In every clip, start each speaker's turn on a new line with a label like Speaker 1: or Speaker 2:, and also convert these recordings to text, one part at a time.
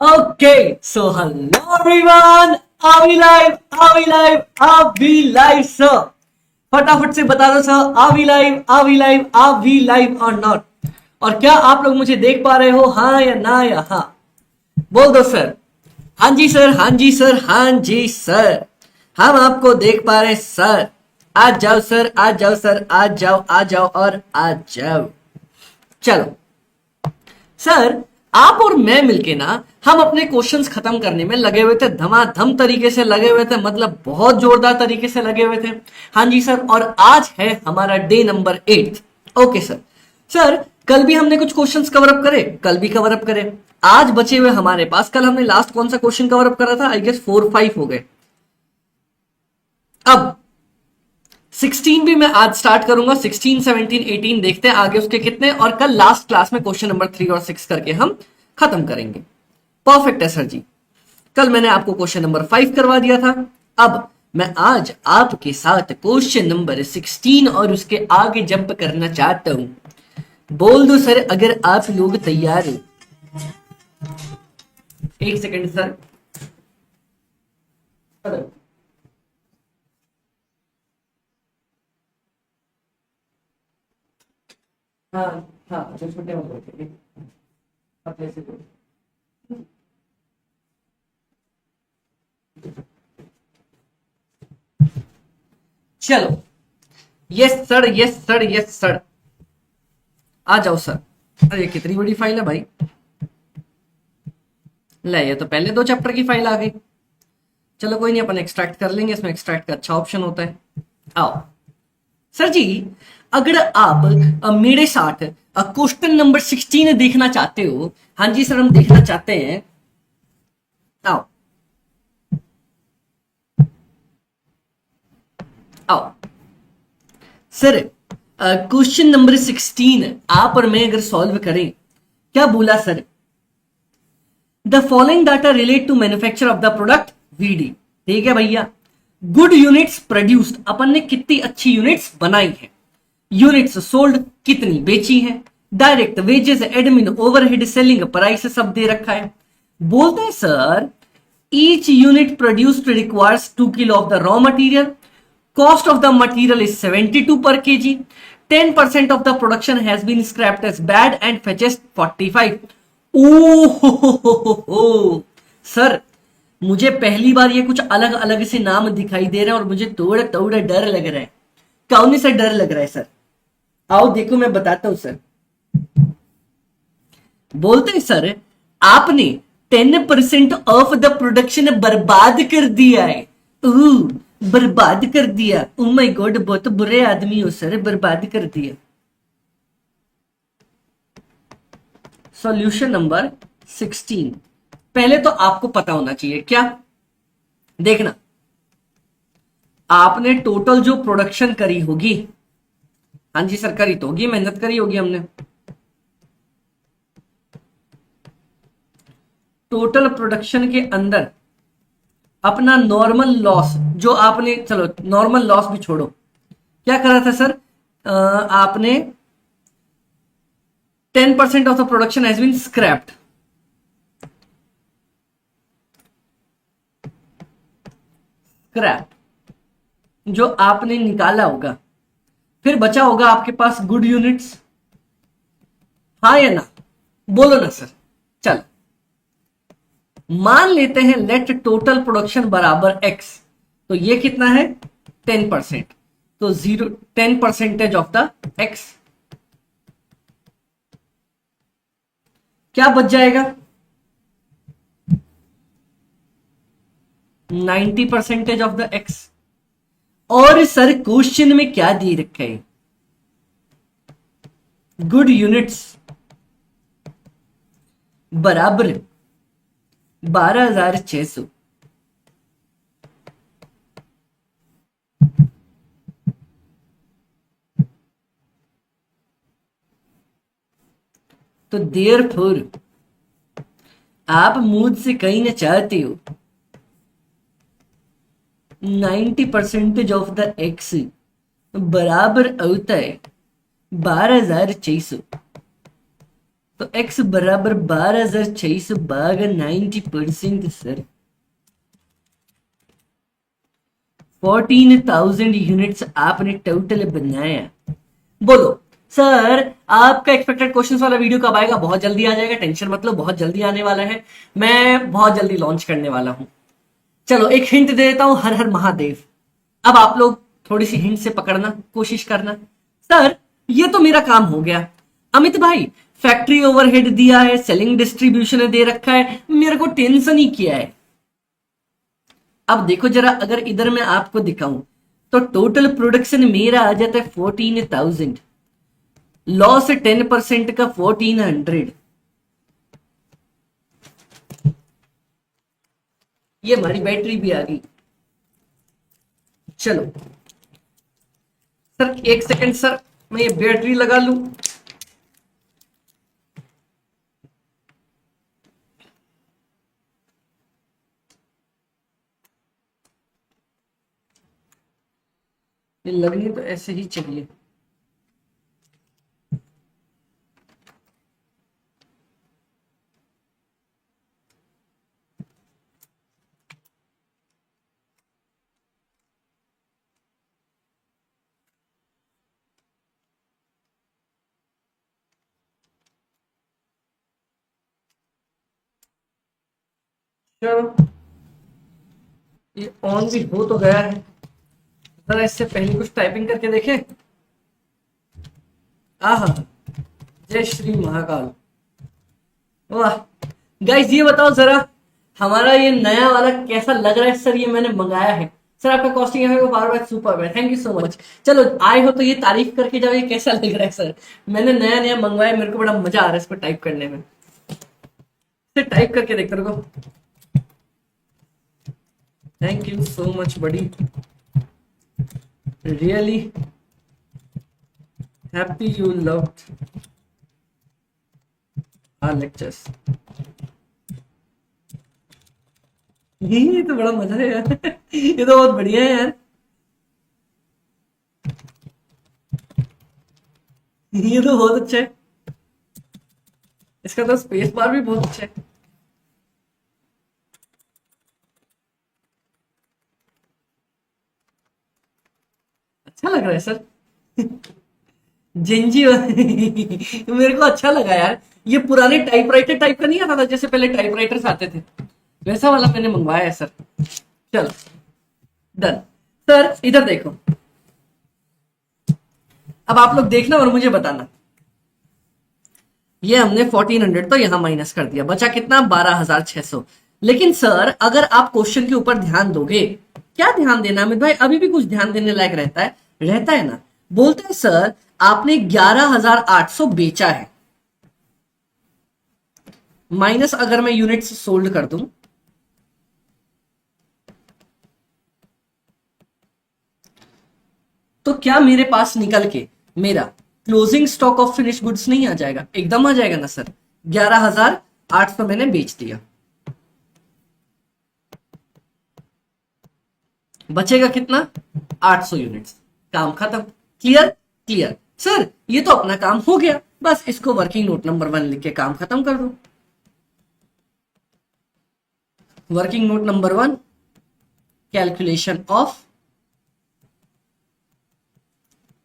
Speaker 1: Okay, so hello everyone, are we live? Are we live? Are we live, sir? फटाफट से बता दो sir, are we live? Are we live? Are we live or not? और क्या आप लोग मुझे देख पा रहे हो, हाँ या ना या हाँ? बोल दो सर। हाँ जी सर, हाँ जी सर, हाँ जी सर, हम आपको देख पा रहे हैं सर। आ जाओ सर, आ जाओ सर, आ जाओ और आ जाओ। चलो सर, आप और मैं मिलके ना हम अपने क्वेश्चंस खत्म करने में लगे हुए थे, धमाधम तरीके से लगे हुए थे, मतलब बहुत जोरदार तरीके से लगे हुए थे। हाँ जी सर, और आज है हमारा day number 8। Okay sir. Sir कल भी हमने कुछ क्वेश्चंस कवर अप करे, कल भी कवर अप करे, आज बचे हुए हमारे पास, कल हमने लास्ट कौन सा क्वेश्चन कवर अप करा था, आई गेस 4-5 हो गए। अब 16 भी मैं आज स्टार्ट करूंगा, 16, 17, 18 देखते हैं आगे उसके कितने, और कल लास्ट क्लास में क्वेश्चन नंबर 3 और 6 करके हम खत्म करेंगे। परफेक्ट है सर जी। कल मैंने आपको क्वेश्चन नंबर 5 करवा दिया था, अब मैं आज आपके साथ क्वेश्चन नंबर 16 और उसके आगे जंप करना चाहता हूं। बोल दो सर अगर आप लोग तैयार हो। एक सेकंड सर। हेलो, हाँ हाँ, जो छोटे होते आप जैसे चलो, yes sir, yes sir, yes sir, आ जाओ सर। अरे कितनी बड़ी फाइल है भाई, ले ये तो पहले 2 चैप्टर की फाइल आ गई। चलो कोई नहीं, अपन एक्सट्रैक्ट कर लेंगे, इसमें एक्सट्रैक्ट का अच्छा ऑप्शन होता है। आओ सर जी, अगर आप मेरे साथ क्वेश्चन नंबर 16 देखना चाहते हो, हाँ जी सर हम देखना चाहते हैं, आओ आओ सर। क्वेश्चन नंबर 16 आप और मैं अगर सॉल्व करें, क्या बोला sir, the following data relate to manufacture of the product VD. ठीक है भैया, गुड यूनिट्स प्रोड्यूस्ड, अपन ने कितनी अच्छी यूनिट्स बनाई है, यूनिट्स सोल्ड कितनी बेची है, direct wages, admin, overhead, selling price सब दे रखा है। बोलते हैं sir each unit produced requires 2 kilo of the raw material, cost of the material is 72 per kg, 10% of the production has been scrapped as bad and fetches 45। Oh sir, मुझे पहली बार ये कुछ अलग अलग से नाम दिखाई दे रहे हैं और मुझे थोड़ा थोड़ा डर लग रहा है। कौन सा डर लग रहा है सर? आओ देखो मैं बताता हूं सर। बोलते हैं सर आपने 10% ऑफ द प्रोडक्शन बर्बाद कर दिया है। बर्बाद कर दिया, ओ माय गॉड, बहुत बुरे आदमी हो सर, बर्बाद कर दिया। Solution number 16। पहले तो आपको पता होना चाहिए क्या, देखना आपने टोटल जो प्रोडक्शन करी होगी, हाँ जी सर करी तो होगी, मेहनत करी होगी हमने। टोटल प्रोडक्शन के अंदर अपना नॉर्मल लॉस जो आपने, चलो नॉर्मल लॉस भी छोड़ो, क्या करा था सर, आपने 10% of the production has been scrapped. Scrap जो आपने निकाला होगा, फिर बचा होगा आपके पास गुड यूनिट्स, हाँ या ना, बोलो ना सर। चल मान लेते हैं लेट टोटल प्रोडक्शन बराबर एक्स, तो ये कितना है 10%, तो 10% ऑफ द एक्स क्या बच जाएगा 90% ऑफ द एक्स। और सर क्वेश्चन में क्या दे रखा है, गुड यूनिट्स बराबर 12,600। तो देयरफॉर आप मुझसे कहीं ना चाहते हो 90% ऑफ द एक्स बराबर होता है 12,600। तो x बराबर 12,600 भागा 90% सर 14,000 यूनिट्स आपने टोटल बनाया। बोलो सर आपका एक्सपेक्टेड क्वेश्चंस वाला वीडियो कब आएगा, बहुत जल्दी आ जाएगा, टेंशन मत लो, बहुत जल्दी आने वाला है, मैं बहुत जल्दी लॉन्च करने वाला हूं। चलो एक हिंट दे देता हूं, हर हर महादेव। अब आप लोग थोड़ी सी हिंट से पकड़ना कोशिश करना। सर ये तो मेरा काम हो गया, अमित भाई फैक्ट्री ओवरहेड दिया है, सेलिंग डिस्ट्रीब्यूशन दे रखा है, मेरे को टेंशन ही किया है। अब देखो जरा, अगर इधर मैं आपको दिखाऊं तो टोटल प्रोडक्शन मेरा आ जाता है 14,000, लॉस 10% का 1,400। ये हमारी बैटरी भी आ गई। चलो सर एक सेकंड सर, मैं ये बैटरी लगा लूं। ये लगनी तो ऐसे ही चाहिए। चलो ये ऑन भी हो तो गया है, जरा इससे पहले कुछ टाइपिंग करके देखें। आहा, जय श्री महाकाल। वाह गाइस ये बताओ जरा हमारा ये नया वाला कैसा लग रहा है सर, ये मैंने मंगाया है सर, आपका कॉस्टिंग है बार बार सुपर है, थैंक यू सो मच। चलो आए हो तो ये तारीफ करके जाओ, ये कैसा लग रहा है सर, मैंने नया नया मंगवाया, मेरे को बड़ा मजा आ रहा है इसको टाइप करने में। सर टाइप करके देखते रहो। Thank you so much buddy, really happy you loved our lectures. ये तो बड़ा मजा है यार ये तो बहुत बढ़िया है यार, ये तो बहुत अच्छा है, इसका तो स्पेस बार भी बहुत अच्छा है। अच्छा लग रहा है सर जिंजी मेरे को अच्छा लगा यार, ये पुराने टाइपराइटर टाइप का नहीं आता था जैसे पहले टाइपराइटर्स आते थे, वैसा वाला मैंने मंगवाया है सर। चलो डन। सर इधर देखो, अब आप लोग देखना और मुझे बताना, ये हमने 1400 तो यहां माइनस कर दिया, बचा कितना 12,600। लेकिन सर अगर आप क्वेश्चन के ऊपर ध्यान दोगे, क्या ध्यान देना अमित भाई, अभी भी कुछ ध्यान देने लायक रहता है ना। बोलते हैं सर आपने 11,800 बेचा है, माइनस अगर मैं यूनिट्स सोल्ड कर दूं तो क्या मेरे पास निकल के मेरा closing stock of finish goods नहीं आ जाएगा? एकदम आ जाएगा ना सर। 11,800 मैंने बेच दिया, बचेगा कितना 800 यूनिट्स, काम खत्म। क्लियर क्लियर सर, ये तो अपना काम हो गया, बस इसको वर्किंग नोट नंबर 1 लिख के काम खत्म कर दो। Working note number 1, calculation of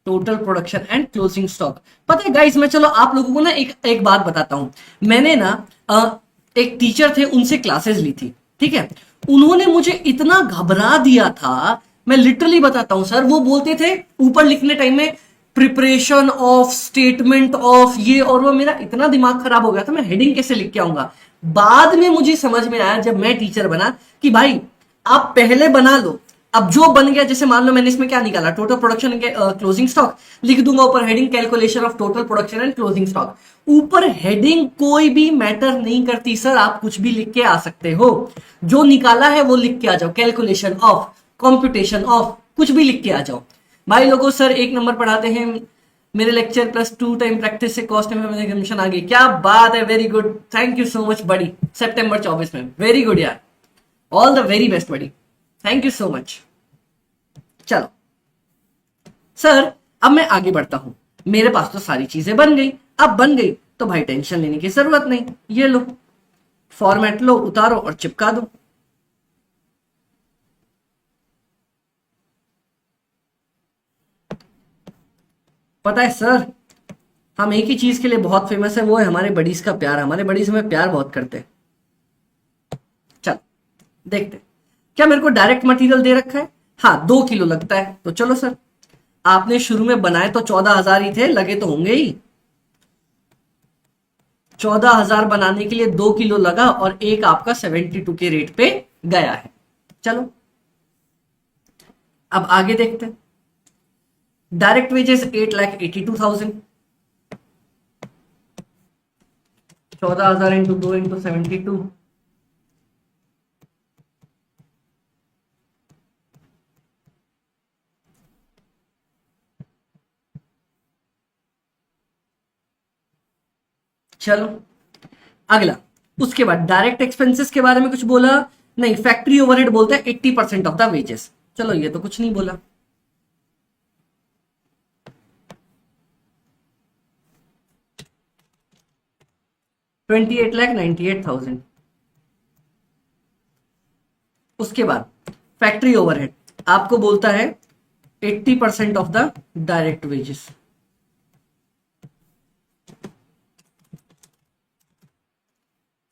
Speaker 1: total production and closing stock. पता है गाइस, मैं चलो आप लोगों को ना एक बात बताता हूं। मैंने ना एक टीचर थे, उनसे क्लासेस ली थी, ठीक है। उन्होंने मुझे इतना घबरा दिया था, मैं लिटरली बताता हूं सर। वो बोलते थे ऊपर लिखने टाइम में प्रिपरेशन ऑफ, स्टेटमेंट ऑफ, ये और वो, मेरा इतना दिमाग खराब हो गया था, मैं हेडिंग कैसे लिख के आऊंगा। बाद में मुझे समझ में आया जब मैं टीचर बना कि भाई आप पहले बना लो, अब जो बन गया, जैसे मान लो मैंने इसमें क्या निकाला, टोटल प्रोडक्शन क्लोजिंग स्टॉक, लिख दूंगा ऊपर heading calculation of total production and closing stock. ऊपर हेडिंग कोई भी मैटर नहीं करती सर, आप कुछ भी लिख के आ सकते हो, जो निकाला है वो लिख के आ जाओ, कैलकुलेशन ऑफ, कंप्यूटेशन ऑफ, कुछ भी लिख के आ जाओ। भाई लोगों सर 1 नंबर पढ़ाते हैं, मेरे लेक्चर प्लस 2 टाइम प्रैक्टिस से कॉस्ट में एग्जामिनेशन आ गई, क्या बात है, very good, thank you so much बड़ी। सितंबर 24 में, वेरी गुड यार, ऑल द वेरी बेस्ट बड़ी, थैंक यू सो मच। चलो सर अब मैं आगे बढ़ता हूं, मेरे पास तो सारी चीजें बन गई, अब बन गई तो भाई टेंशन लेने की जरूरत नहीं, ये लो फॉर्मेट लो, उतारो और चिपका दो। पता है सर, हम एक ही चीज के लिए बहुत फेमस है, वो है हमारे बडीज का प्यार, हमारे बडीज हमें प्यार बहुत करते हैं। चल देखते हैं। क्या मेरे को डायरेक्ट मटेरियल दे रखा है? हाँ 2 किलो लगता है, तो चलो सर, आपने शुरू में बनाए तो 14,000 ही थे, लगे तो होंगे ही। 14,000 बनाने के लिए 2 किलो लगा और एक आपका 72 के रेट पे गया है। चलो अब आगे देखते हैं। डायरेक्ट वेजेस 8,82,000, 14,000 इंटू 2 इंटू 72, चलो अगला। उसके बाद डायरेक्ट एक्सपेंसेस के बारे में कुछ बोला नहीं, फैक्ट्री ओवरहेड बोलता है 80% ऑफ द वेजेस। चलो ये तो कुछ नहीं बोला। $28,98,000। उसके बाद फैक्ट्री ओवरहेड आपको बोलता है 80% of the direct wages,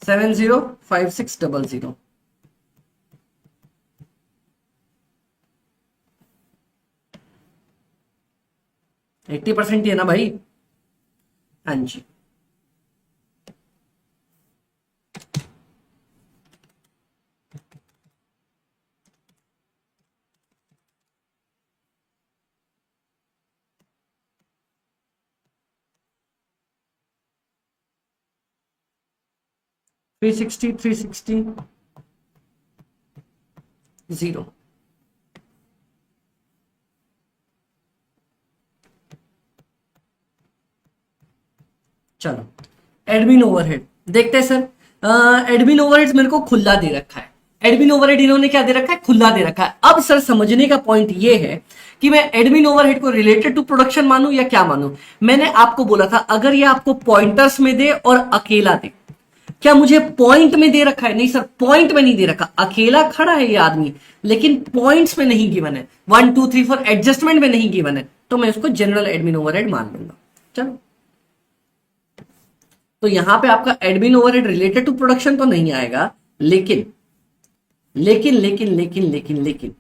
Speaker 1: 705600। Eighty percent ही है ना भाई? हाँ जी। Three sixty 0। चलो एडमिन ओवरहेड देखते हैं सर। एडमिन ओवरहेड मेरे को खुला दे रखा है, एडमिन ओवरहेड इन्होंने क्या दे रखा है, खुला दे रखा है। अब सर समझने का पॉइंट ये है कि मैं एडमिन ओवरहेड को रिलेटेड टू प्रोडक्शन मानूं या क्या मानूं। मैंने आपको बोला था अगर ये आपको पॉइंटर्स में दे और अकेला दे, क्या मुझे पॉइंट में दे रखा है? नहीं सर, पॉइंट में नहीं दे रखा, अकेला खड़ा है ये आदमी लेकिन पॉइंट्स में नहीं गिवन है, 1 2 3 4 एडजस्टमेंट में नहीं गिवन है, तो मैं उसको जनरल एडमिन ओवरहेड मान लूंगा। चलो तो यहां पे आपका admin overhead related to production तो नहीं आएगा, लेकिन लेकिन लेकिन लेकिन लेकिन लेकिन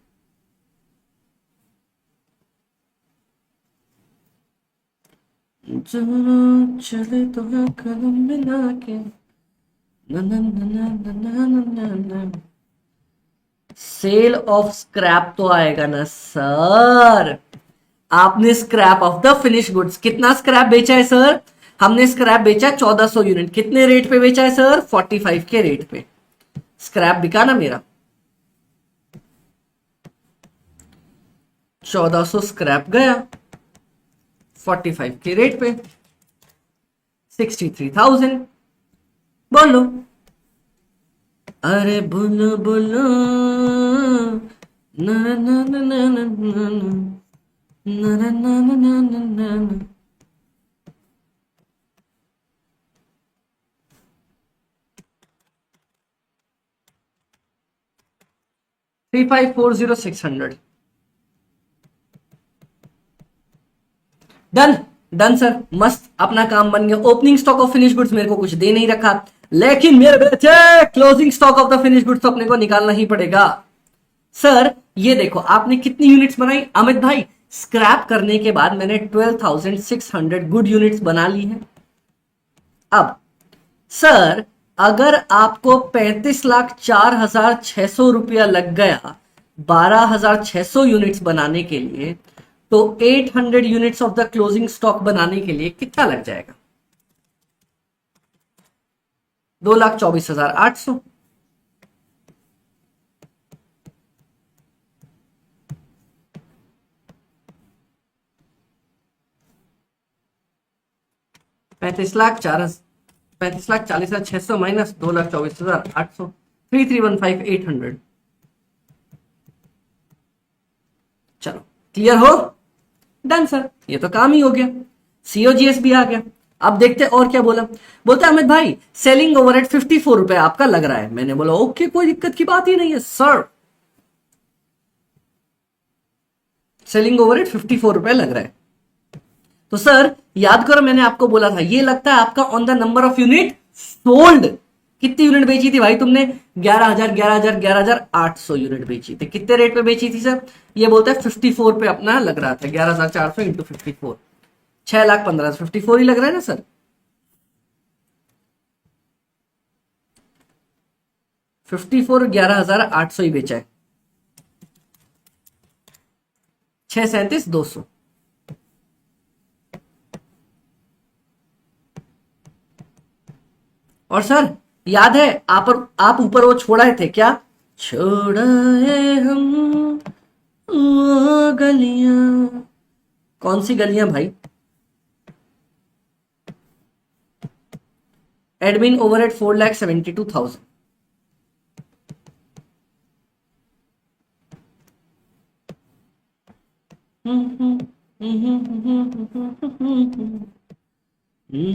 Speaker 1: चले तो हाँ कदम मिला के ना ना ना ना ना ना ना ना। सेल ऑफ स्क्रैप तो आएगा ना सर। आपने scrap of the finish goods कितना स्क्रैप बेचा है सर? हमने स्क्रैप बेचा 1400 यूनिट। कितने रेट पे बेचा है सर? 45 के रेट पे स्क्रैप बिका ना मेरा। 1400 स्क्रैप गया 45 के रेट पे 63,000। बोलो अरे बोलो बोलो ना ना ना ना ना ना ना ना ना ना ना ना ना ना। 3540,600। डन डन सर, मस्त अपना काम बन गया। Opening stock of finish goods मेरे को कुछ दे नहीं रखा, लेकिन मेरे बच्चे closing stock of the finish goods तो अपने को निकालना ही पड़ेगा। सर ये देखो आपने कितनी यूनिट्स बनाई अमित भाई? स्क्रैप करने के बाद मैंने 12,600 गुड यूनिट्स बना ली है। अब सर अगर आपको 35,04,600 रुपया लग गया 12,600 यूनिट्स बनाने के लिए, तो 800 units of the closing stock बनाने के लिए कितना लग जाएगा? 2,24,800। पैंतीस लाख 40,600 माइनस 2,24,800, 3,315,800। चलो क्लियर हो? डन सर, ये तो काम ही हो गया। सीओजीएस भी आ गया। अब देखते और क्या बोला। बोलते अमित भाई सेलिंग ओवरहेड 54 रुपए आपका लग रहा है। मैंने बोला ओके कोई दिक्कत की बात ही नहीं है सर। सेलिंग ओवरहेड 54 रुपए लग रहा है। तो सर याद करो मैंने आपको बोला था ये लगता है आपका on the number of unit sold. कितनी यूनिट बेची थी भाई तुमने? 11,000 11,000 11,800 यूनिट बेची थी। कितने रेट पे बेची थी सर? ये बोलता है 54 पे अपना लग रहा था। 11,400 इंटू 54, 6,15,000, 54 ही लग रहा है ना सर? 54 11,800 ही बेचा है। 6,37,200। और सर याद है आप ऊपर वो छोड़ाए थे क्या? छोड़ाए हम वो गलियां। कौन सी गलियां भाई? Admin overhead 4,72,000।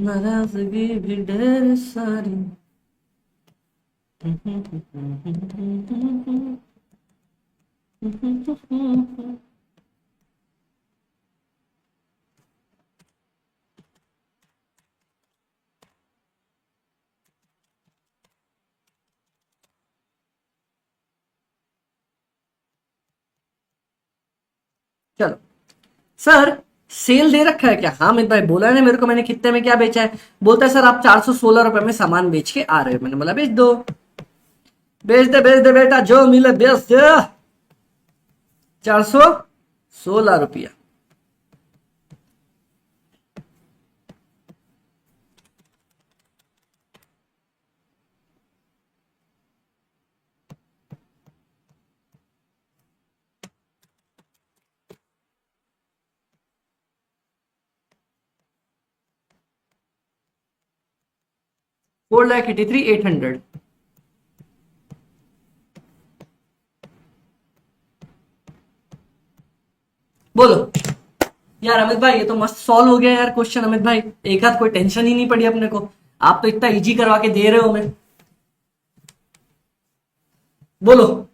Speaker 1: नाराजगी भी ढेर सारी। चलो सर सेल दे रखा है क्या? हाँ अमित भाई बोला है ना मेरे को, मैंने कितने में क्या बेचा है। बोलता है सर आप 416 रुपए में सामान बेच के आ रहे हो। मैंने बोला बेच दो, बेच दे बेटा, जो मिले बेच दे। 416 रुपया। $4,83,800। बोलो यार अमित भाई ये तो मस्त सॉल्व हो गया यार क्वेश्चन। अमित भाई एक हाथ कोई टेंशन ही नहीं पड़ी अपने को। आप तो इतना इजी करवा के दे रहे हो मैं। बोलो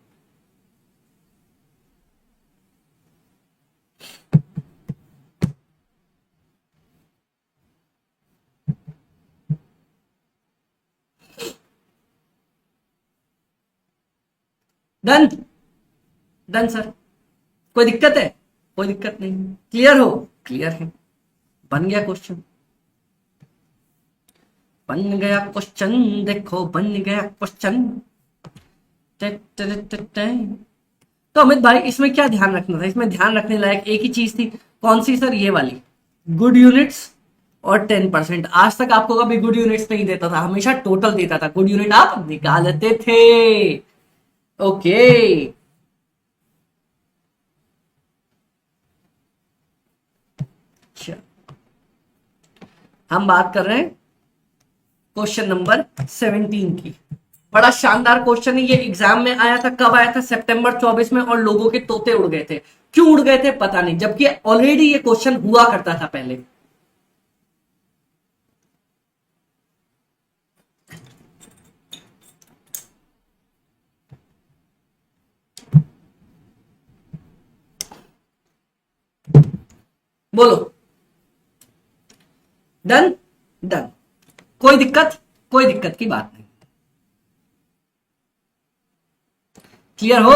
Speaker 1: डन डन सर। कोई दिक्कत है? कोई दिक्कत नहीं। क्लियर हो? क्लियर है। बन गया क्वेश्चन। बन गया क्वेश्चन, देखो बन गया क्वेश्चन। तो अमित भाई इसमें क्या ध्यान रखना था? इसमें ध्यान रखने लायक एक ही चीज थी। कौन सी सर? ये वाली, गुड यूनिट्स और 10%। आज तक आपको कभी गुड यूनिट्स नहीं देता था, हमेशा टोटल देता था, गुड यूनिट आप निकालते थे। ओके, अच्छा हम बात कर रहे हैं क्वेश्चन नंबर 17 की। बड़ा शानदार क्वेश्चन है ये, एग्जाम में आया था। कब आया था? सितंबर 24 में। और लोगों के तोते उड़ गए थे। क्यों उड़ गए थे पता नहीं, जबकि ऑलरेडी ये क्वेश्चन हुआ करता था पहले। बोलो, डन? डन, कोई दिक्कत? कोई दिक्कत की बात नहीं। क्लियर हो?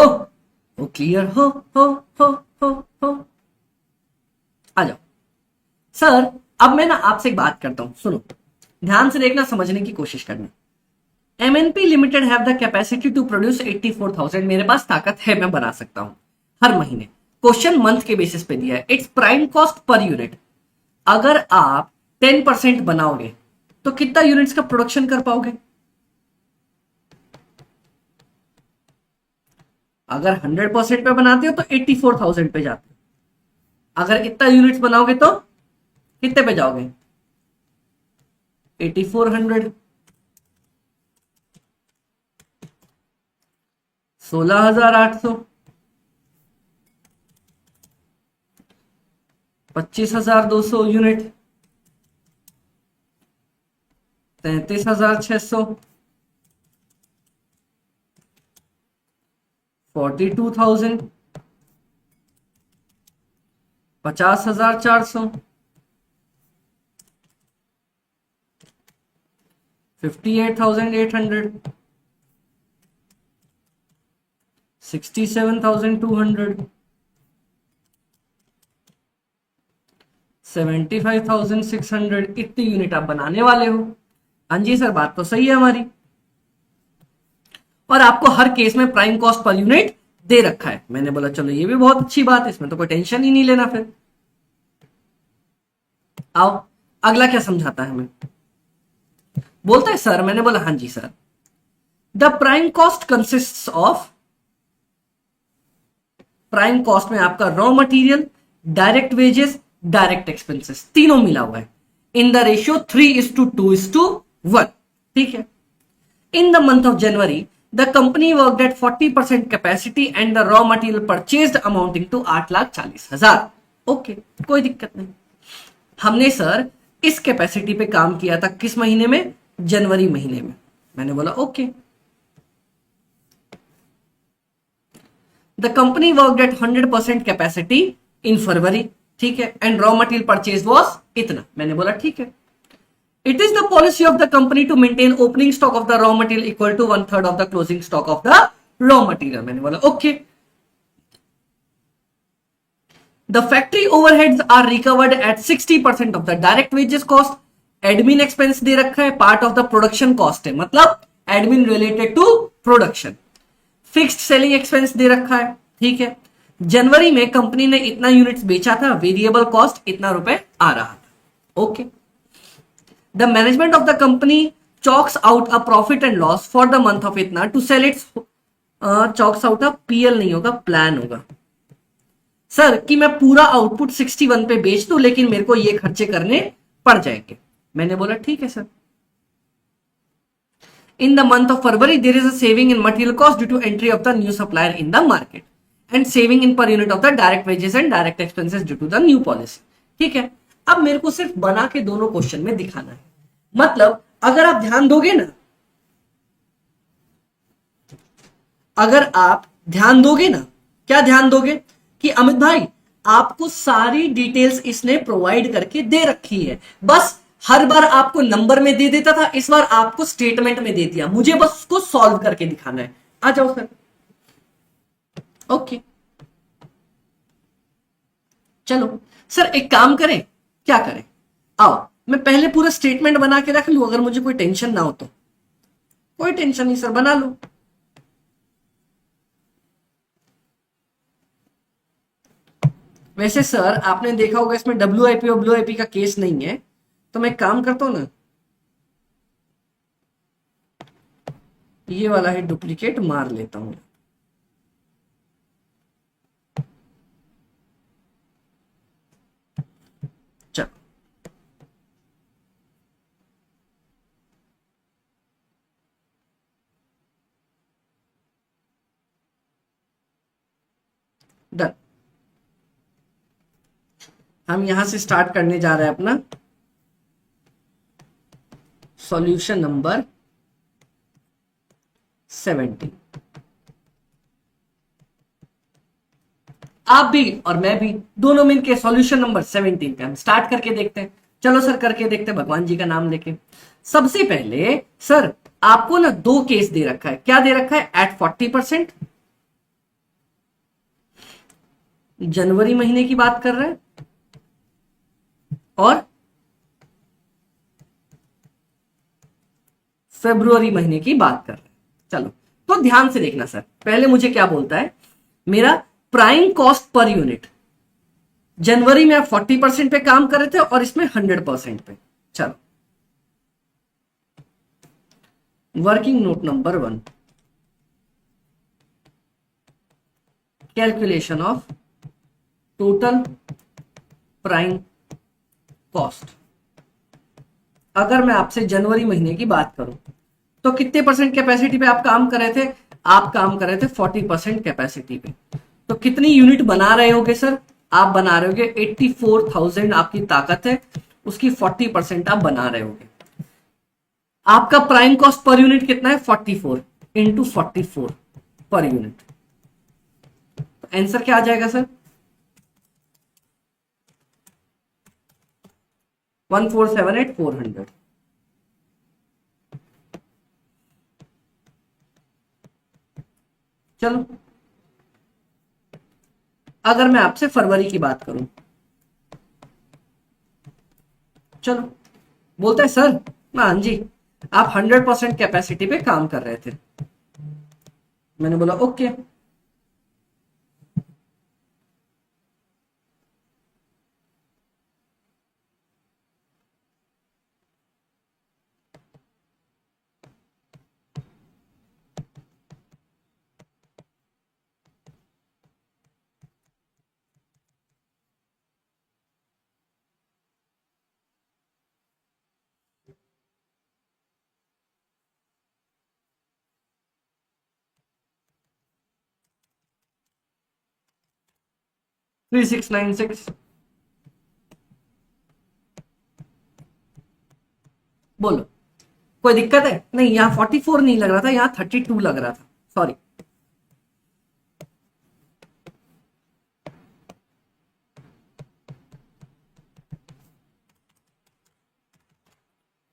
Speaker 1: वो क्लियर हो हो हो हो आ जाओ। सर अब मैं ना आपसे एक बात करता हूं, सुनो ध्यान से देखना, समझने की कोशिश करना। MNP limited have the capacity to produce 84,000। मेरे पास ताकत है, मैं बना सकता हूं हर महीने। क्वेश्चन मंथ के बेसिस पे दिया है। Its prime cost per unit. अगर आप 10% बनाओगे तो कितना यूनिट्स का प्रोडक्शन कर पाओगे? अगर 100% पे बनाते हो तो 84,000 पे जाते हो। अगर इतना यूनिट्स बनाओगे तो कितने पे जाओगे? 8400। 16,800। 25,200 यूनिट। 33,600। 42,000। 50,400। 58,800। 67,200। 75,600। इतनी यूनिट आप बनाने वाले हो। हाँ जी सर, बात तो सही है हमारी। और आपको हर केस में प्राइम कॉस्ट पर यूनिट दे रखा है। मैंने बोला चलो ये भी बहुत अच्छी बात है, इसमें तो कोई टेंशन ही नहीं लेना। फिर आओ अगला क्या समझाता है हमें। बोलता है सर, मैंने बोला हाँ जी sir, the prime cost consist of. Prime cost में आपका raw material, direct wages, direct expenses तीनों मिला हुआ है इन द रेशियो 3:2:1। ठीक है। In the month of January, the company worked at 40% capacity and the raw material purchased amounting to 8,40,000। Okay, कोई दिक्कत नहीं। हमने सर इस कैपेसिटी पे काम किया था किस महीने में? जनवरी महीने में। मैंने बोला okay. The company worked at 100% capacity in February. ठीक है। And raw material purchase was इतना। मैंने बोला ठीक है। It is the policy of the company to maintain opening stock of the raw material equal to 1/3 of the closing stock of the raw material। मैंने बोला okay। The factory overheads are recovered at 60% of the direct wages cost। Admin expense दे रखा है, part of the production cost है, मतलब admin related to production. Fixed selling expense दे रखा है। ठीक है। जनवरी में कंपनी ने इतना यूनिट्स बेचा था, वेरिएबल कॉस्ट इतना रुपए आ रहा था। Okay. The management of the company chalks out a profit and loss for the month of इतना to sell its chalks out a PL नहीं होगा, प्लान होगा। सर कि मैं पूरा आउटपुट 61 पे बेच दूं लेकिन मेरे को ये खर्चे करने पड़ जाएंगे। मैंने बोला ठीक है sir. In the month of February there is a saving in material cost due to entry of the new supplier in the market and saving in per unit of the direct wages and direct expenses due to the new policy। ठीक है। अब मेरे को सिर्फ बना के दोनों question में दिखाना है। मतलब अगर आप ध्यान दोगे ना, अगर आप ध्यान दोगे ना, क्या ध्यान दोगे कि अमित भाई आपको सारी डिटेल्स इसने प्रोवाइड करके दे रखी है, बस हर बार आपको नंबर में दे देता था, इस बार आपको स्टेटमेंट में दे दिया, मुझे बस उसको सॉल्व करके दिखाना है। आ जाओ सर। ओके चलो सर एक काम करें, क्या करें? आओ मैं पहले पूरा स्टेटमेंट बना के रख लूं, अगर मुझे कोई टेंशन ना हो तो। कोई टेंशन नहीं सर, बना लो। वैसे सर आपने देखा होगा इसमें WIP का केस नहीं है, तो मैं एक काम करता हूं ना, ये वाला है डुप्लीकेट मार लेता हूं। चलो डन। हम यहां से स्टार्ट करने जा रहे हैं अपना सॉल्यूशन नंबर 70। आप भी और मैं भी दोनों मिलकर सॉल्यूशन नंबर 17 पे हम स्टार्ट करके देखते हैं। चलो सर करके देखते हैं भगवान जी का नाम लेके। सबसे पहले सर आपको ना दो केस दे रखा है। क्या दे रखा है? एट 40%, जनवरी महीने की बात कर रहे हैं, और फरवरी महीने की बात कर रहे हैं। चलो तो ध्यान से देखना सर, पहले मुझे क्या बोलता है, मेरा प्राइम कॉस्ट पर यूनिट जनवरी में आप 40% पे काम कर रहे थे और इसमें 100% पे। चलो working note number 1, calculation of total prime cost. अगर मैं आपसे जनवरी महीने की बात करूं तो कितने परसेंट कैपेसिटी पे आप काम कर रहे थे? आप काम कर रहे थे 40% कैपेसिटी पे। तो कितनी यूनिट बना रहे होगे सर? आप बना रहे होगे 84,000 आपकी ताकत है, उसकी 40% आप बना रहे होगे। आपका प्राइम कॉस्ट पर यूनिट कितना है? 44 इंटू 44 पर यूनिट। तो आंसर क्या आ जाएगा सर? 1478,400। चलो अगर मैं आपसे फरवरी की बात करूं, चलो बोलता है सर हाँ जी आप 100% कैपेसिटी पे काम कर रहे थे। मैंने बोला ओके। 3696 बोलो कोई दिक्कत है? नहीं यहाँ 44 नहीं लग रहा था, यहाँ 32 लग रहा था, सॉरी।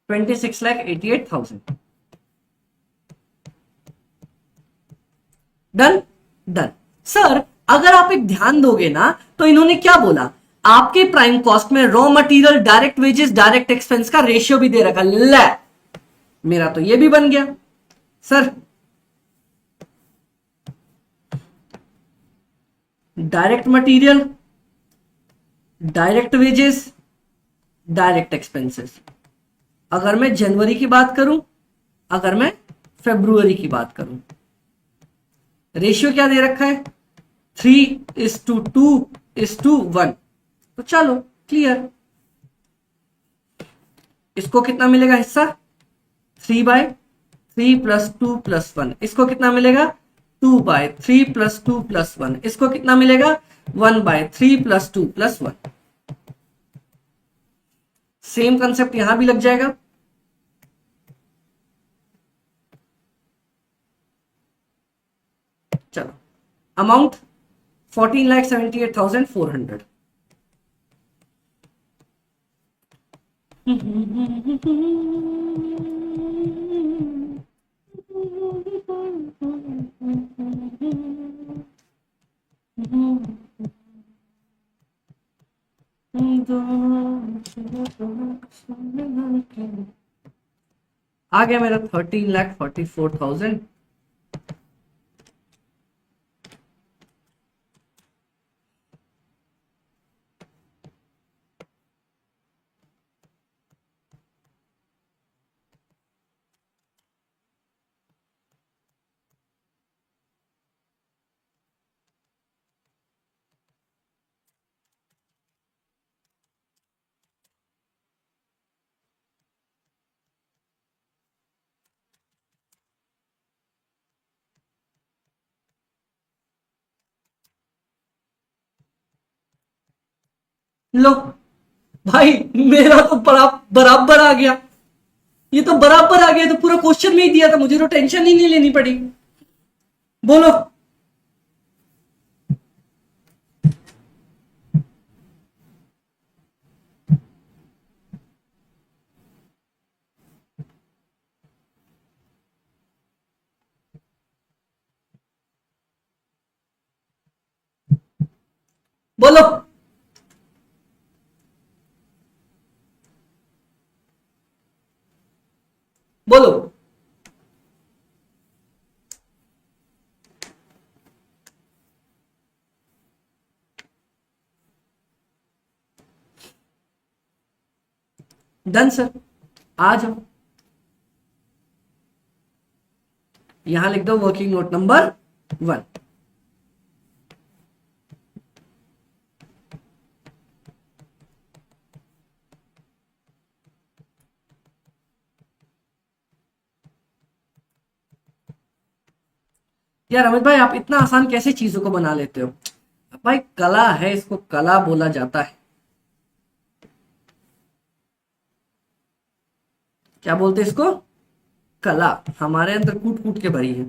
Speaker 1: $26,88,000। Done done. सर अगर आप एक ध्यान दोगे ना तो इन्होंने क्या बोला, आपके प्राइम कॉस्ट में raw material, direct wages, direct expense का रेशियो भी दे रखा। ले मेरा तो ये भी बन गया sir. Direct material, direct wages, direct expenses. अगर मैं जनवरी की बात करूं, अगर मैं फरवरी की बात करूं, रेशियो क्या दे रखा है? 3:2:1। तो चलो क्लियर। इसको कितना मिलेगा हिस्सा? 3/3 + 2 + 1। इसको कितना मिलेगा? 2/3 + 2 + 1। इसको कितना मिलेगा? 1/3 + 2 + 1। सेम कंसेप्ट यहां भी लग जाएगा। चलो अमाउंट 14,78,400। आ गया मेरा 13,44,000। लो भाई, मेरा तो बराबर आ गया। ये तो बराबर आ गया, तो पूरा क्वेश्चन में ही दिया था मुझे, तो टेंशन ही नहीं लेनी पड़ी। बोलो। बोलो। बोलो। डन सर, आ जाओ। यहां लिख दो वर्किंग नोट नंबर 1। यार अमित भाई, आप इतना आसान कैसे चीजों को बना लेते हो? भाई कला है, इसको कला बोला जाता है। क्या बोलते हैं इसको? कला। हमारे अंदर कूट कूट के भरी है।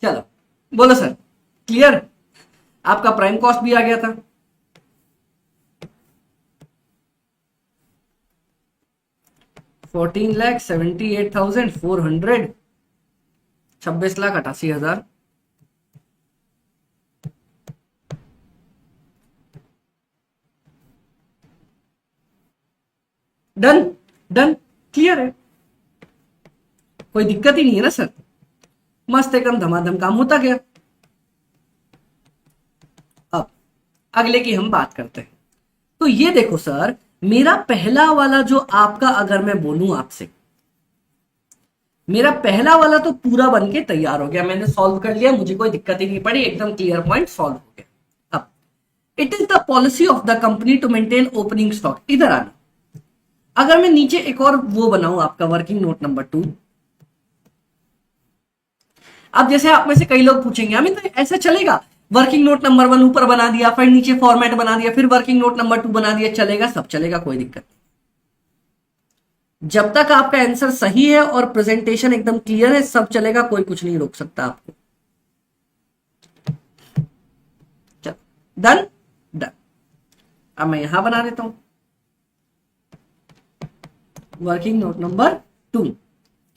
Speaker 1: चलो बोलो सर, क्लियर? आपका प्राइम कॉस्ट भी आ गया था। 14,78,400, 26,88,000। डन। डन। क्लियर है, कोई दिक्कत ही नहीं है ना सर। मस्त एकदम धमाधम काम होता गया। अब अगले की हम बात करते हैं। तो ये देखो सर, मेरा पहला वाला जो आपका, अगर मैं बोलूं आपसे, मेरा पहला वाला तो पूरा बन के तैयार हो गया, मैंने सॉल्व कर लिया, मुझे कोई दिक्कत ही नहीं पड़ी, एकदम क्लियर पॉइंट सॉल्व हो गया। अब it is the policy of the company to maintain opening stock. इधर आना। अगर मैं नीचे एक और वो बनाऊं आपका वर्किंग नोट नंबर 2। अब जैसे आप में से कई लोग पूछेंगे, अमित तो ऐसा चलेगा? वर्किंग नोट नंबर 1 ऊपर बना दिया, फिर नीचे फॉर्मेट बना दिया, फिर वर्किंग नोट नंबर 2 बना दिया, चलेगा? सब चलेगा, कोई दिक्कत नहीं। जब तक आपका आंसर सही है और प्रेजेंटेशन एकदम क्लियर है, सब चलेगा, कोई कुछ नहीं रोक सकता आपको। चलो डन। डन। अब मैं यहां बना देता हूं वर्किंग नोट नंबर 2।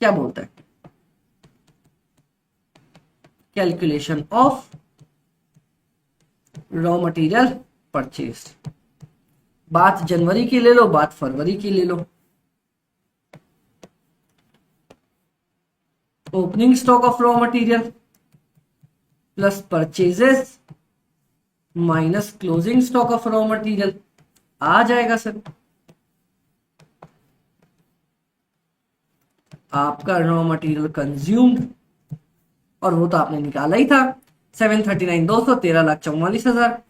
Speaker 1: क्या बोलता है? Calculation of raw material purchase. बात जनवरी की ले लो, बात फरवरी की ले लो। Opening stock of raw material plus purchases minus closing stock of raw material आ जाएगा सर। आपका रॉ मटेरियल कंज्यूम्ड, और वो तो आपने निकाला ही था, 739,200, 13,44,000।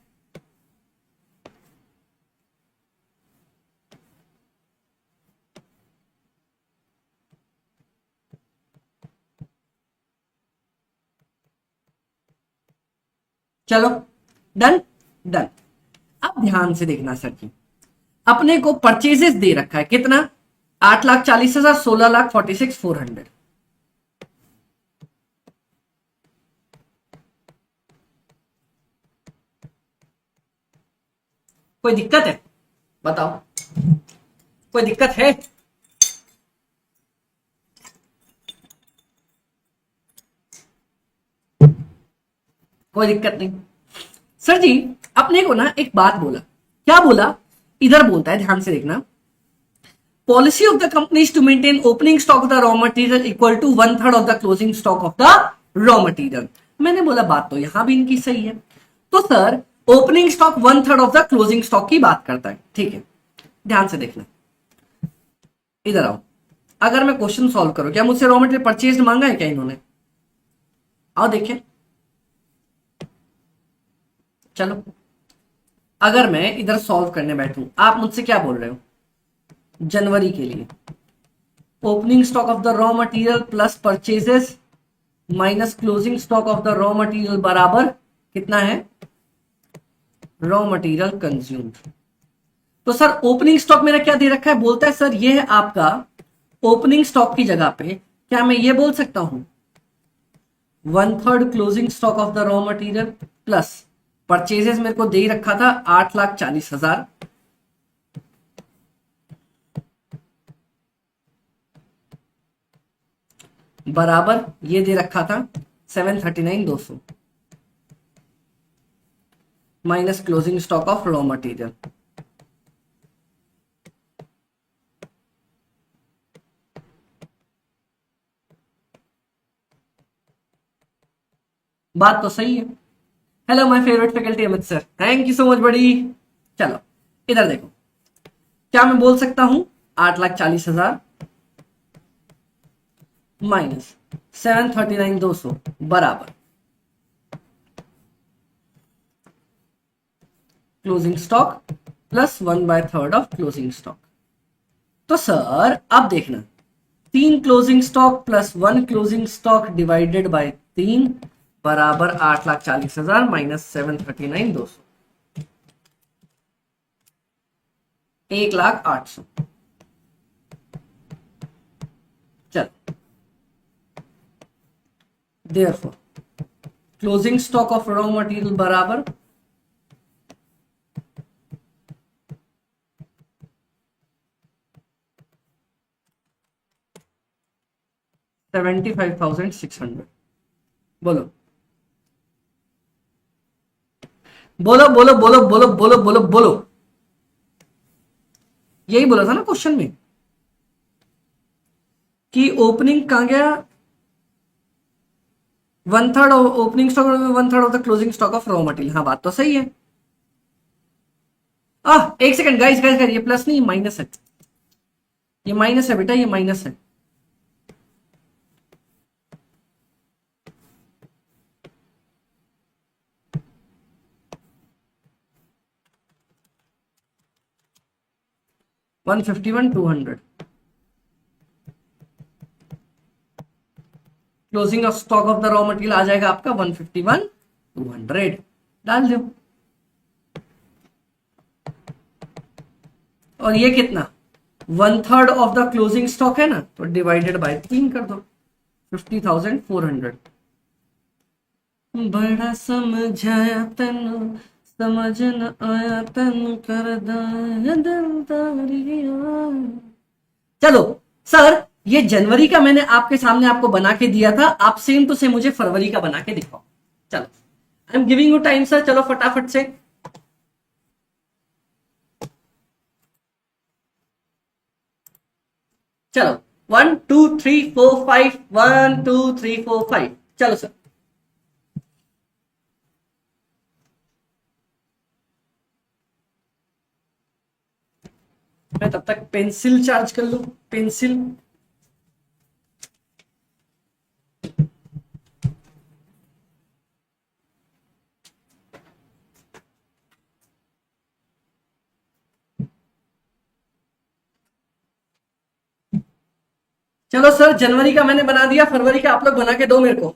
Speaker 1: चलो डन। डन। अब ध्यान से देखना सर जी, अपने को परचेजेस दे रखा है कितना? 8,40,000, 16,46,400। कोई दिक्कत है? बताओ, कोई दिक्कत है? कोई दिक्कत नहीं। सर जी अपने को ना एक बात बोला, क्या बोला, इधर बोलता है, ध्यान से देखना, policy of the company is to maintain opening stock of the raw material equal to 1/3 of the closing stock of the raw material. मैंने बोला बात तो यहां भी इनकी सही है, तो sir opening stock 1/3 of the closing stock की बात करता है, ठीक है। ध्यान से देखना, इधर आओ, अगर मैं क्वेश्चन सॉल्व करूं, क्या मुझसे रॉ मटेरियल परचेज मांगा है क्या इन्होंने? आओ देखें, चलो अगर मैं इधर सॉल्व करने बैठूं, आप मुझसे क्या बोल रहे हो, जनवरी के लिए opening stock of the raw material plus purchases minus closing stock of the raw material बराबर कितना है, रॉ मटेरियल कंज्यूम्ड। तो सर ओपनिंग स्टॉक मेरा क्या दे रखा है, बोलता है सर ये है आपका ओपनिंग स्टॉक की जगह पे क्या मैं ये बोल सकता हूं 1/3 closing stock of the raw material plus purchases मेरे को दे ही रखा था 8,40,000 बराबर ये दे रखा था 739,200 minus closing stock of raw material. बात तो सही है। Hello my favourite faculty Amit sir, thank you so much बड़ी। चलो इधर देखो, क्या मैं बोल सकता हूं 8,40,000 माइनस 739,200 बराबर closing stock plus 1/3 of closing stock. तो सर अब देखना, 3 closing stock plus 1 closing stock divided by 3 बराबर 8,40,000 माइनस 739,200, 1,08,000। चल therefore closing stock of raw material बराबर 75,600। बोलो बोलो बोलो बोलो बोलो बोलो बोलो बोलो, यही बोला था ना क्वेश्चन में कि ओपनिंग कहां गया, 1/3 opening stock 1/3 of the closing stock of raw material. हाँ बात तो सही है। एक सेकंड गाइस गाइस गाइस, ये प्लस नहीं माइनस है, ये माइनस है बेटा, ये माइनस है। One 200 closing of stock of the raw material आ जाएगा आपका 151,200, डाल दो। और ये कितना 1/3 ऑफ द क्लोजिंग स्टॉक है ना, तो डिवाइडेड बाय 3 कर दो 50,400। बड़ा समझाया तनु समझ न आया तनु कर दिलदारियां। चलो सर ये जनवरी का मैंने आपके सामने आपको बना के दिया था, आप सेम टू सेम मुझे फरवरी का बना के दिखाओ। चलो I am giving you time sir, चलो फटाफट से। चलो 1 2 3 4 5, 1 2 3 4 5, चलो सर। मैं तब तक पेंसिल चार्ज कर लू, पेंसिल। चलो सर जनवरी का मैंने बना दिया, फरवरी का आप लोग बना के दो मेरे को।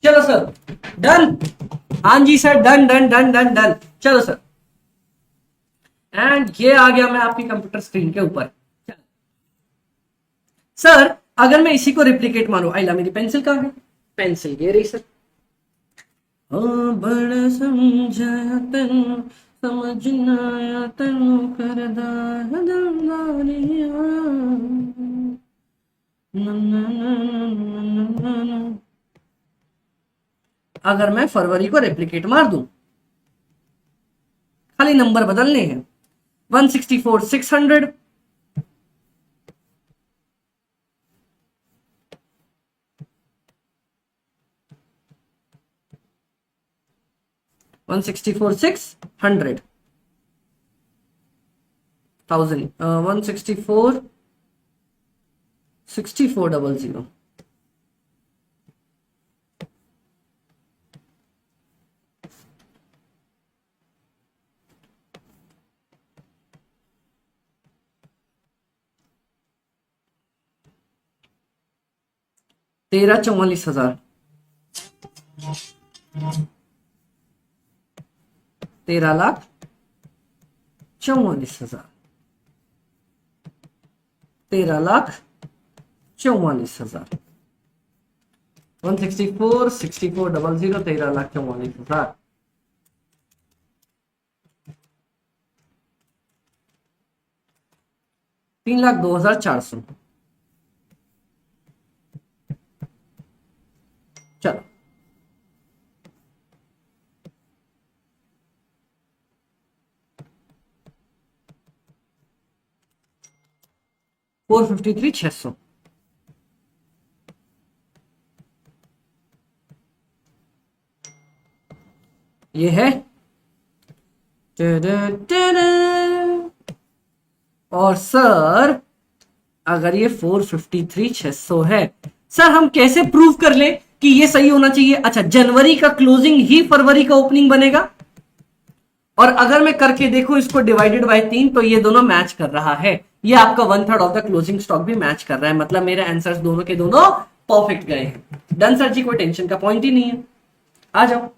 Speaker 1: चलो सर, डन। हाँ जी sir, done done done done done. चलो सर, एंड ये आ गया मैं आपकी कंप्यूटर स्क्रीन के ऊपर। सर अगर मैं इसी को रिप्लिकेट मारूं, आइला मेरी पेंसिल कहां है? पेंसिल ये रही सर। बड़ा समझाया तेनू, समझ ना आया तेनू करदा है दिलदारियां। ना, ना, ना, ना, ना, ना, ना। अगर मैं फरवरी को रेप्लिकेट मार दूं, खाली नंबर बदलने हैं। 164 600, 164 600, 1000, 164 6400। तेरह 44,000, 13,44,000, 13,44,000। 164 6400, 13,44,000। 3,02,400। चलो, $453,600। ये है और सर अगर ये 453,600 है, सर हम कैसे प्रूव कर ले कि ये सही होना चाहिए? अच्छा, जनवरी का क्लोजिंग ही फरवरी का ओपनिंग बनेगा, और अगर मैं करके देखूं इसको डिवाइडेड बाय 3, तो ये दोनों मैच कर रहा है। ये आपका 1/3 ऑफ द क्लोजिंग स्टॉक भी मैच कर रहा है, मतलब मेरे आंसर्स दोनों के दोनों परफेक्ट गए हैं। डन सर जी, कोई टेंशन का पॉइंट ही नहीं है। आ जाओ।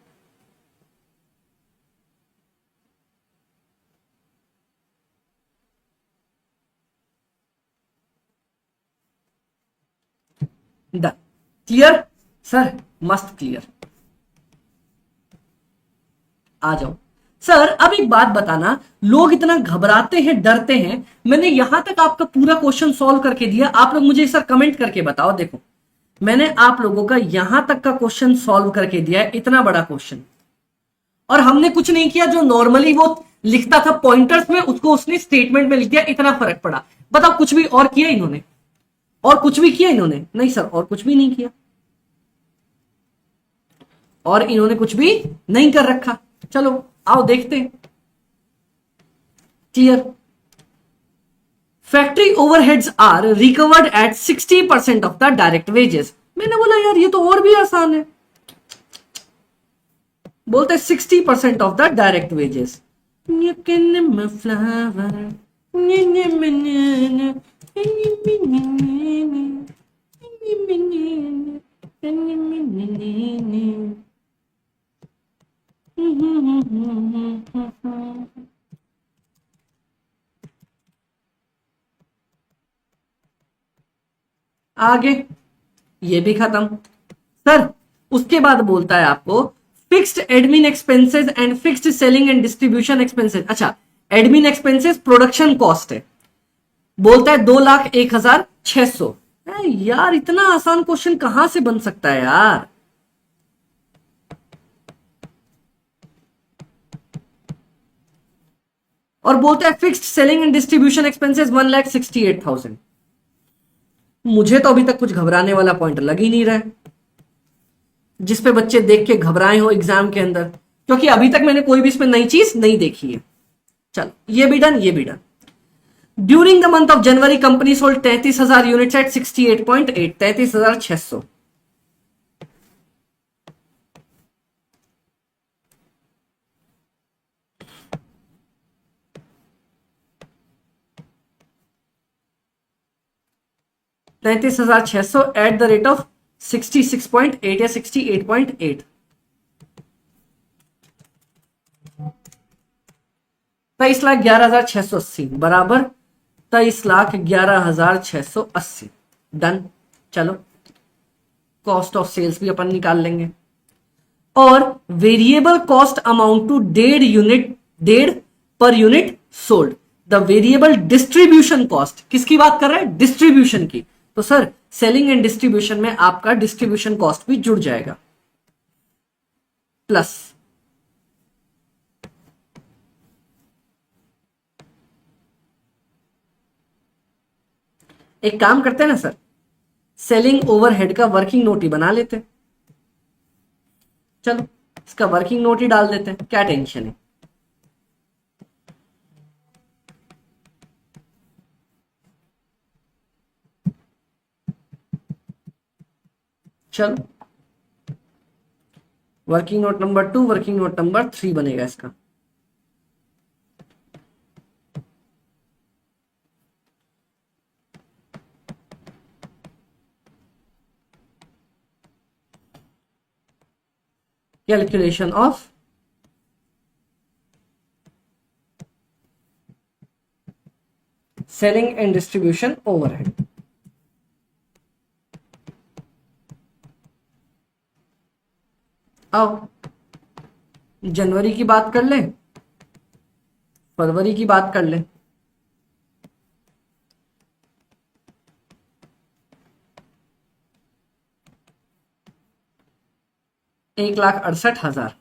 Speaker 1: डन, क्लियर सर, मस्त क्लियर। आ जाओ सर। अब एक बात बताना, लोग इतना घबराते हैं, डरते हैं, मैंने यहां तक आपका पूरा क्वेश्चन सॉल्व करके दिया। आप लोग मुझे सर कमेंट करके बताओ। देखो, मैंने आप लोगों का यहां तक का क्वेश्चन सॉल्व करके दिया है, इतना बड़ा क्वेश्चन, और हमने कुछ नहीं किया। जो नॉर्मली वो लिखता था पॉइंटर्स में, उसको उसने स्टेटमेंट में लिख दिया, इतना फर्क पड़ा। बताओ, कुछ भी और किया इन्होंने? और कुछ भी किया इन्होंने? नहीं सर, और कुछ भी नहीं किया, और इन्होंने कुछ भी नहीं कर रखा। चलो आओ देखते हैं। Clear? Factory overheads are recovered at 60% of the direct wages. मैंने बोला यार ये तो और भी आसान है। बोलते 60% ऑफ द डायरेक्ट वेजेस। आगे ये भी खत्म सर। उसके बाद बोलता है आपको fixed admin expenses and fixed selling and distribution expenses. अच्छा, एडमिन एक्सपेंसेस प्रोडक्शन कॉस्ट है, बोलता है 2,01,600। यार इतना आसान क्वेश्चन कहां से बन सकता है यार? और बोलता है fixed selling and distribution expenses 1,68,000। मुझे तो अभी तक कुछ घबराने वाला पॉइंट लग ही नहीं रहा है, जिसपे बच्चे देख के घबराए हो एग्जाम के अंदर, क्योंकि अभी तक मैंने कोई भी इसमें नई चीज नहीं देखी है। चलो ये भी डन, ये भी done. During the month of January company sold 33,000 units at 68.8, 33,600। $33,600 at the rate of 66.8 या 68.8। 23,11,680 बराबर 23,11,680। डन। चलो कॉस्ट ऑफ सेल्स भी अपन निकाल लेंगे। और variable cost amount to 1.5 per unit sold. The variable distribution cost, किसकी बात कर रहे हैं? डिस्ट्रीब्यूशन की। तो सर सेलिंग एंड डिस्ट्रीब्यूशन में आपका डिस्ट्रीब्यूशन कॉस्ट भी जुड़ जाएगा प्लस एक काम करते हैं ना सर, सेलिंग ओवरहेड का वर्किंग नोट ही बना लेते हैं। चलो इसका वर्किंग नोट ही डाल देते हैं, क्या टेंशन है। चलो working note number 2, working note number 3 बनेगा इसका। Calculation of selling and distribution overhead. आओ जनवरी की बात कर लें, फरवरी की बात कर लें। $1,68,000।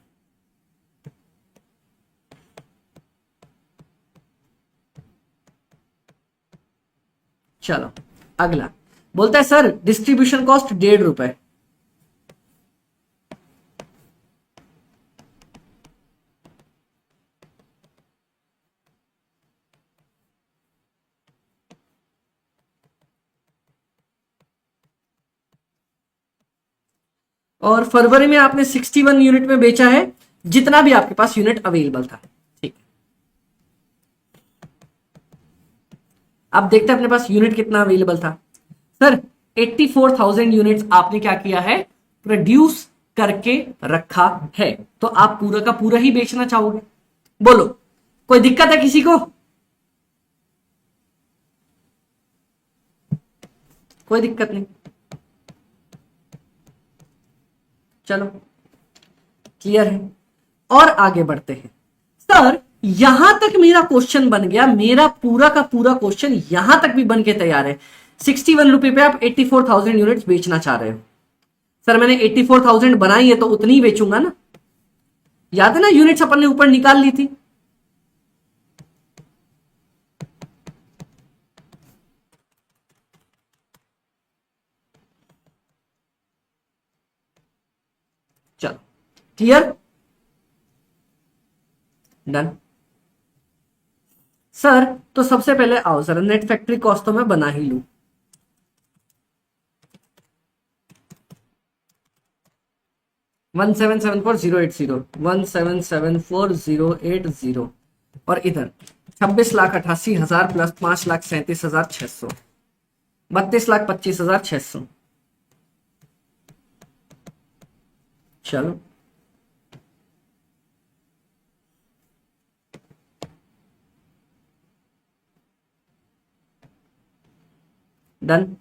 Speaker 1: चलो अगला बोलता है सर डिस्ट्रीब्यूशन कॉस्ट ₹1.5। और फरवरी में आपने 61 यूनिट में बेचा है, जितना भी आपके पास यूनिट अवेलेबल था। ठीक, अब देखते हैं अपने पास यूनिट कितना अवेलेबल था। सर 84,000 यूनिट्स आपने क्या किया है? प्रोड्यूस करके रखा है। तो आप पूरा का पूरा ही बेचना चाहोगे? बोलो कोई दिक्कत है किसी को? कोई दिक्कत नहीं। चलो क्लियर है और आगे बढ़ते हैं। सर यहां तक मेरा क्वेश्चन बन गया, मेरा पूरा का पूरा क्वेश्चन यहां तक भी बन के तैयार है। 61 रुपए पे आप 84,000 यूनिट्स बेचना चाह रहे हो। सर मैंने 84,000 बनाई है तो उतनी ही बेचूंगा ना। याद है ना यूनिट्स अपन ने ऊपर निकाल ली थी। चलो क्लियर, डन। सर तो सबसे पहले आओ सर नेट फैक्ट्री कॉस्ट तो मैं बना ही लू। $1,774,080, 1,774,080 और इधर 26,88,000 प्लस 5,37,600, 32,25,600। चलो डन।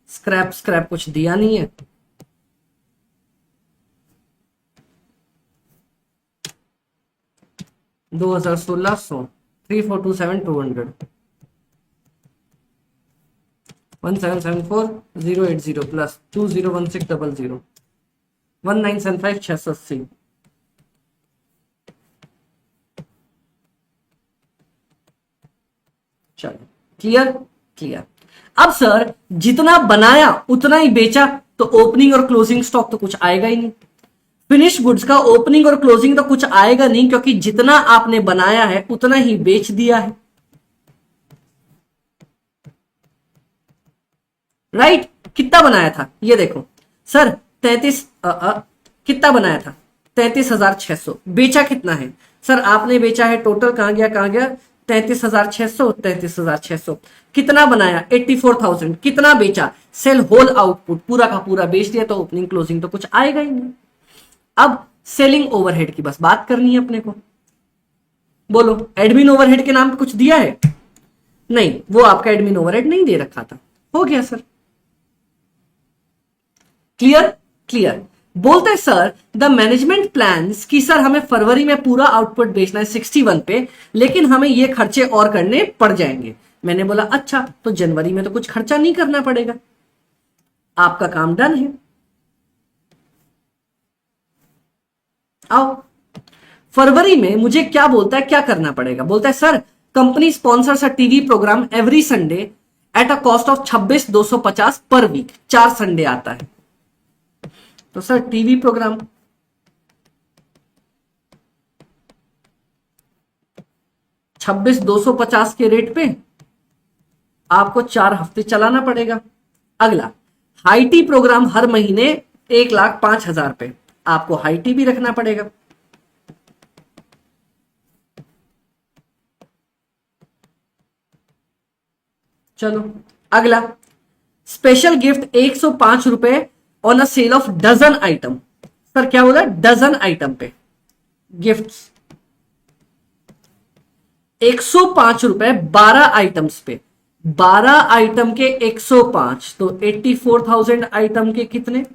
Speaker 1: स्क्रैप स्क्रैप कुछ दिया नहीं है। $2,1600, 3,427,200, 1,774,080 प्लस 2,016,00, 1,975,680। चलो क्लियर क्लियर। अब सर जितना बनाया उतना ही बेचा, तो ओपनिंग और क्लोजिंग स्टॉक तो कुछ आएगा ही नहीं। फिनिश गुड्स का ओपनिंग और क्लोजिंग तो कुछ आएगा नहीं, क्योंकि जितना आपने बनाया है उतना ही बेच दिया है। राइट कितना बनाया था ये देखो सर 33 कितना बनाया था 33,600। बेचा कितना है सर? आपने बेचा है टोटल कहां गया 33,600, 33,600, कितना बनाया 84,000, कितना बेचा, सेल होल आउटपुट पूरा का पूरा बेच दिया, तो ओपनिंग क्लोजिंग तो कुछ आएगा ही नहीं। अब सेलिंग ओवरहेड की बस बात करनी है अपने को। बोलो, एडमिन ओवरहेड के नाम पे कुछ दिया है? नहीं, वो आपका एडमिन ओवरहेड नहीं दे रखा था। हो गया सर, क्लियर क्लियर। बोलते हैं सर द मैनेजमेंट प्लान कि सर हमें फरवरी में पूरा आउटपुट बेचना है 61 पे, लेकिन हमें ये खर्चे और करने पड़ जाएंगे। मैंने बोला अच्छा, तो जनवरी में तो कुछ खर्चा नहीं करना पड़ेगा, आपका काम डन है। आओ, फरवरी में मुझे क्या बोलता है, क्या करना पड़ेगा? बोलता है sir company sponsors a TV program every Sunday at a cost of 26,250 per week. 4 Sunday आता है, तो सर टीवी प्रोग्राम 26,250 के रेट पे आपको 4 हफ्ते चलाना पड़ेगा। अगला, हाई टी प्रोग्राम हर महीने 1,05,000 पे, आपको हाई टी भी रखना पड़ेगा। चलो अगला, स्पेशल गिफ्ट 105 रुपए on a sale of dozen item. Sir क्या बोला, डजन आइटम पे गिफ्ट्स 105 रुपए 12 आइटम्स पे, 12 आइटम के 105, तो 84,000 आइटम के कितने?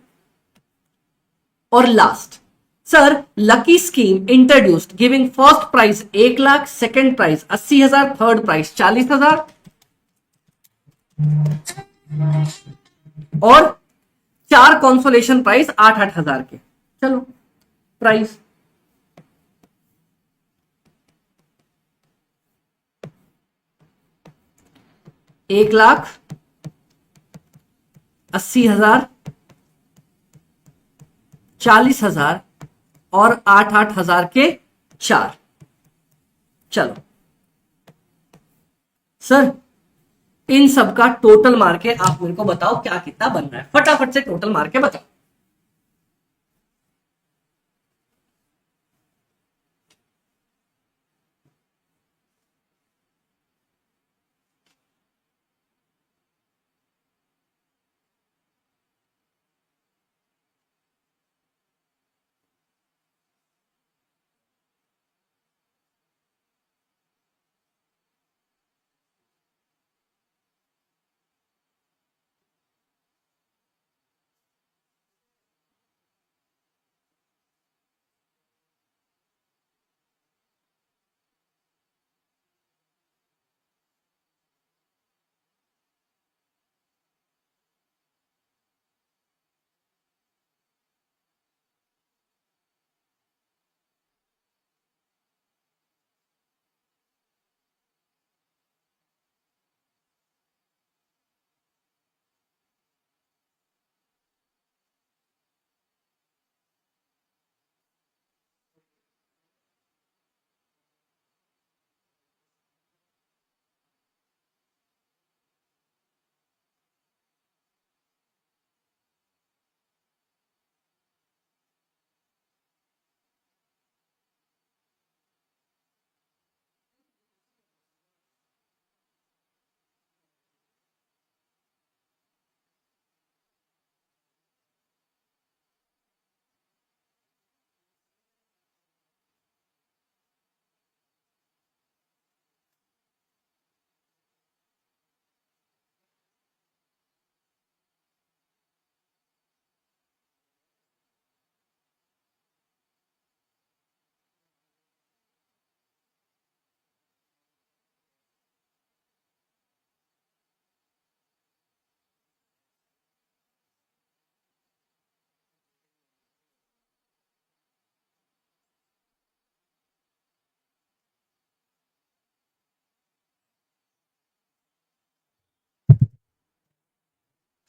Speaker 1: और last, sir lucky scheme introduced giving first prize 1,00,000, second prize 80,000, third prize 40,000 और 4 कॉन्सोलेशन प्राइज 8,000 के। चलो प्राइस, एक लाख 80,000, 40,000 और 8,000 के 4। चलो सर इन सब का टोटल मार के आप मेरे को बताओ क्या कितना बन रहा है, फटाफट से टोटल मार के बताओ।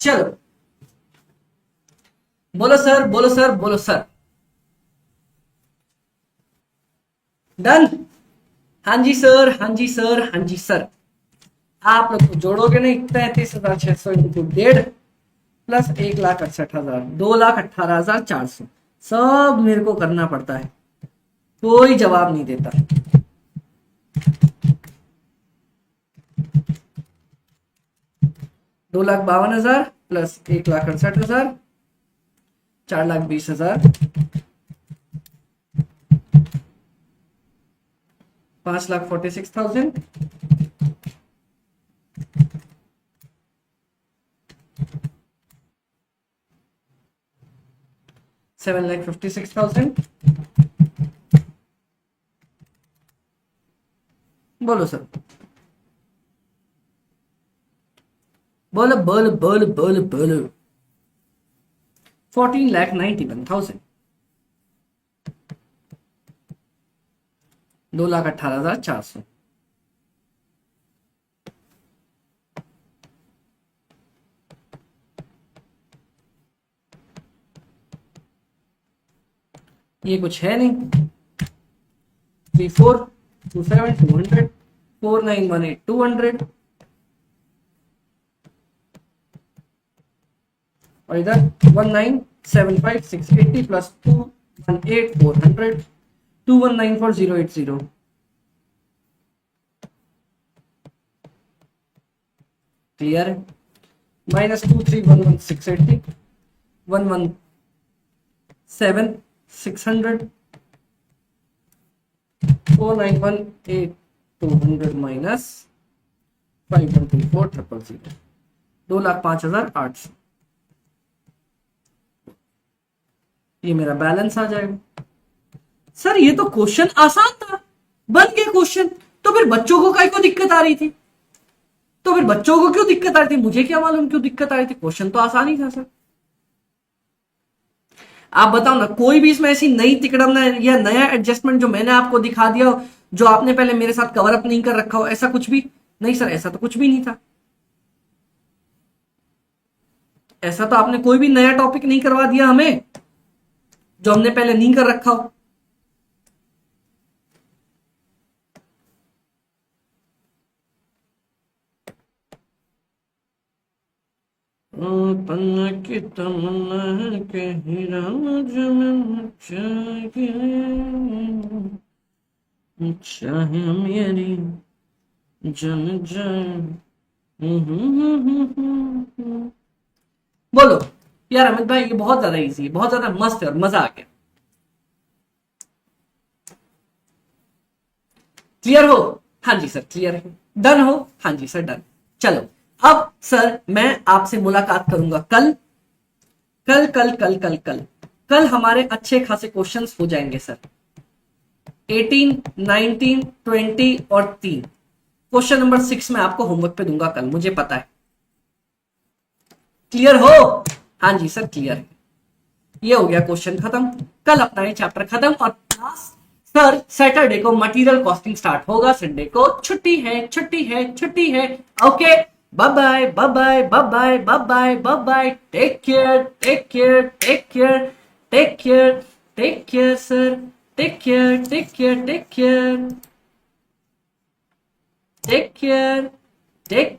Speaker 1: चलो बोलो सर, बोलो सर, बोलो सर। डन? हाँ जी सर, हाँ जी सर, हाँ जी सर। आप लोग तो जोड़ोगे नहीं, 33,600 इंटू 1.5 प्लस 1,68,000, 2,18,400 सब मेरे को करना पड़ता है, कोई जवाब नहीं देता। 2,52,000 प्लस 1,68,000, 4,20,000, 5,46,000, 7,56,000। बोलो सर, बोलो बोलो बोलो बोलो बोलो। 14,91,000, 2,18,400, ये कुछ है नहीं। 3427 200, 4918 200, और इधर 1975680 प्लस 218400, 2194080। क्लियर? Minus 2311680, 117,600, 4918200 minus 5124,000, 2,05,800। ये मेरा बैलेंस आ जाएगा। सर ये तो क्वेश्चन आसान था, बन गया क्वेश्चन, तो फिर बच्चों को काहे को दिक्कत आ रही थी? तो फिर बच्चों को क्यों दिक्कत आ रही थी? मुझे क्या मालूम क्यों दिक्कत आ रही थी? क्वेश्चन तो आसान ही था सर। आप बताओ ना, कोई भी इसमें ऐसी नई तिकड़म या नया एडजस्टमेंट जो मैंने आपको दिखा दिया हो, जो आपने पहले मेरे साथ कवर अप नहीं कर रखा हो, ऐसा कुछ भी नहीं सर। ऐसा तो कुछ भी नहीं था। ऐसा तो आपने कोई भी नया टॉपिक नहीं करवा दिया हमें जो हमने पहले नहीं कर रखा हो। की तमन्ना के हीरा चाहे मेरी जन जाए। बोलो यार अमित भाई, ये बहुत ज्यादा इजी है, बहुत ज्यादा मस्त है और मजा आ गया। क्लियर हो? हाँ जी सर क्लियर है। डन हो? हाँ जी सर डन। चलो अब सर मैं आपसे मुलाकात करूंगा कल। कल कल कल कल कल कल हमारे अच्छे खासे क्वेश्चंस हो जाएंगे सर। 18, 19, 20 और 3। क्वेश्चन नंबर 6 मैं आपको होमवर्क पे दूंगा कल, मुझे पता है। क्लियर हो? हाँ जी सर क्लियर है। ये हो गया क्वेश्चन खत्म। कल अपना ये चैप्टर खत्म और क्लास सर सैटरडे को मटेरियल कॉस्टिंग स्टार्ट होगा। संडे को छुट्टी है, छुट्टी है, छुट्टी है। Okay bye bye bye bye bye bye bye bye bye bye. Take care take care take care take care take care sir. Take care take care take care take care take